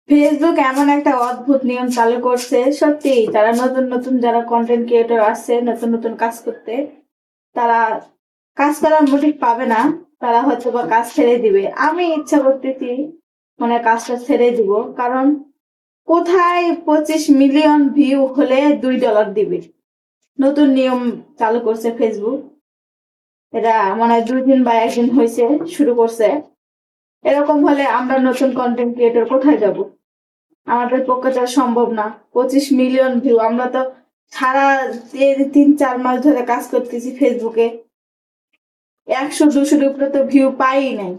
Facebook এমন একটা অদ্ভুত নিয়ম চালু করছে, সত্যি যারা নতুন নতুন যারা কন্টেন্ট ক্রিয়েটর আসছে নতুন নতুন কাজ করতে, তারা কাজ করার মোটিভ পাবে না। তারা হয়তো বা কাজ ছেড়ে দিবে। আমি ইচ্ছা করতেছি মানে কাজটা ছেড়ে দিব, কারণ কোথায় 25 মিলিয়ন ভিউ হলে $2 দিবে। নতুন নিয়ম চালু করছে ফেসবুক। এটা মানে 2 দিন বা 1 দিন হয়েছে শুরু করছে। এরকম হলে আমরা নতুন কন্টেন্ট ক্রিয়েটর কোথায় যাব? আমাদের পক্ষে তো আর সম্ভব না। 25 মিলিয়ন ভিউ, আমরা তো সারা 3-4 মাস ধরে কাজ করতেছি ফেসবুকে, 100-200 উপরে তো ভিউ পাই নাই,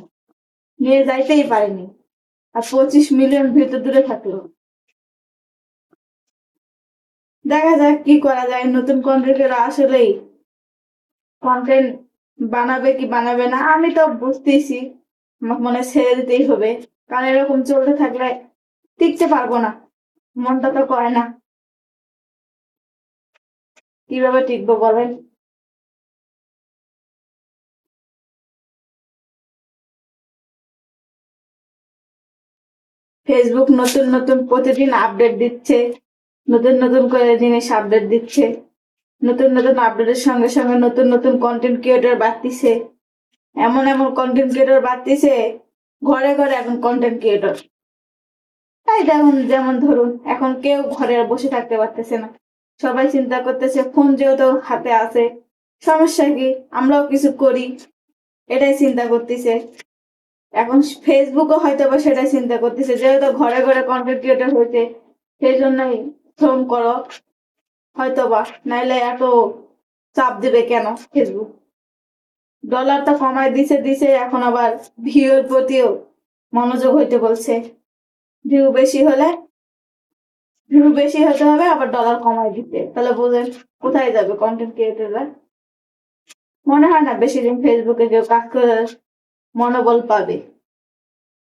নিয়ে যাইতেই পারিনি। আর 25 মিলিয়ন ভিউ তো দূরে থাকলো। দেখা যাক কি করা যায়। নতুন কন্টেন্টের আসলেই কন্টেন্ট বানাবে কি বানাবে না, আমি তো বুঝতেছি আমার মনে হয় ছেড়ে দিতেই হবে। কারণ এরকম চলতে থাকলে টিকতে পারবো না, মনটা তো করে না। কিভাবে টিকবো বলেন? ফেসবুক নতুন নতুন প্রতিদিন আপডেট দিচ্ছে, নতুন নতুন করে জিনিস আপডেট দিচ্ছে। নতুন নতুন আপডেটের সঙ্গে সঙ্গে নতুন নতুন কন্টেন্ট ক্রিয়েটর বাড়তিছে। এমন এমন কন্টেন্ট ক্রিয়েটর বাড়তিছে, ঘরে ঘরে এখন কন্টেন্ট ক্রিয়েটর। তাই যেমন যেমন ধরুন, এখন কেউ ঘরে আর বসে থাকতে পারতেছে না। সবাই চিন্তা করতেছে ফোন যেহেতু হাতে আছে, সমস্যা কি, আমরাও কিছু করি, এটাই চিন্তা করতেছে। এখন ফেসবুকও হয়তো বা সেটাই চিন্তা করতেছে, যেহেতু ঘরে ঘরে কন্টেন্ট ক্রিয়েটর হয়েছে, সেই জন্যই শ্রম করো হয়তো বা, নাইলে এত চাপ দিবে কেন ফেসবুক? ডলার তো কমায় দিছে দিছে, এখন আবার ভিউ এর প্রতিও মনোযোগ হইতে বলছে। ভিউ বেশি হলে ভিউ বেশি হতে হবে, আবার ডলার কমায় দিতে, তাহলে বুঝেন কোথায় যাবে কন্টেন্ট ক্রিয়েটররা। মনে হয় না বেশি দিন ফেসবুকে কেউ কাজ করে মনোবল পাবে।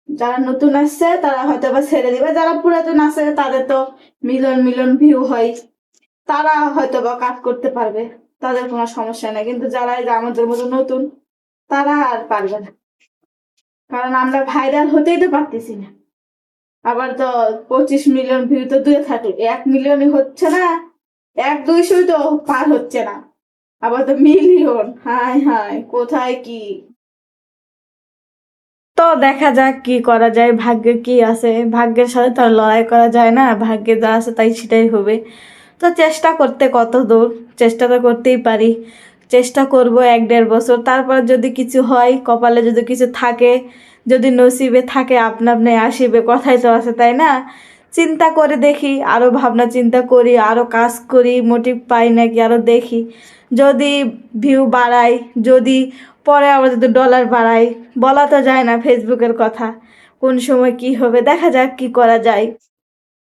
যারা নতুন আসছে তারা হয়তো বা ছেড়ে দিবে, যারা পুরাতন আছে তাদের তো মিলিয়ন মিলিয়ন ভিউ হয়, তারা হয়তো বা কাজ করতে পারবে, তাদের কোনো সমস্যা নেই। কিন্তু যারা এই যে আমাদের মতো নতুন, তারা আর পারবে না, কারণ আমরা ভাইরাল হতেই তো পারতেছি না। আবার তো 25 মিলিয়ন ভিউ তো দূরে থাকে, 1 মিলিয়নই হচ্ছে না, 100-200 তো পার হচ্ছে না, আবার তো মিলিয়ন। হায় হায়, কোথায় কি! তো দেখা যাক কি করা যায়, ভাগ্যে কি আছে, ভাগ্যের সাথে তো আর লড়াই করা যায় না, ভাগ্যে যা আছে তাই সেটাই হবে। তো চেষ্টা করতে কত দূর, চেষ্টা তো করতেই পারি। চেষ্টা করব 1-1.5 বছর, তারপর যদি কিছু হয়, কপালে যদি কিছু থাকে, যদি নসিবে থাকে আপনা আপনি আসিবে, কথাই তো আছে তাই না? চিন্তা করে দেখি, আরও ভাবনা চিন্তা করি, আরও কাজ করি, মোটিভ পাই নাকি আরও দেখি। যদি ভিউ বাড়াই, যদি পরে আবার যদি ডলার বাড়াই, বলা তো যায় না ফেসবুকের কথা, কোন সময় কি হবে, দেখা যাক কি করা যায়।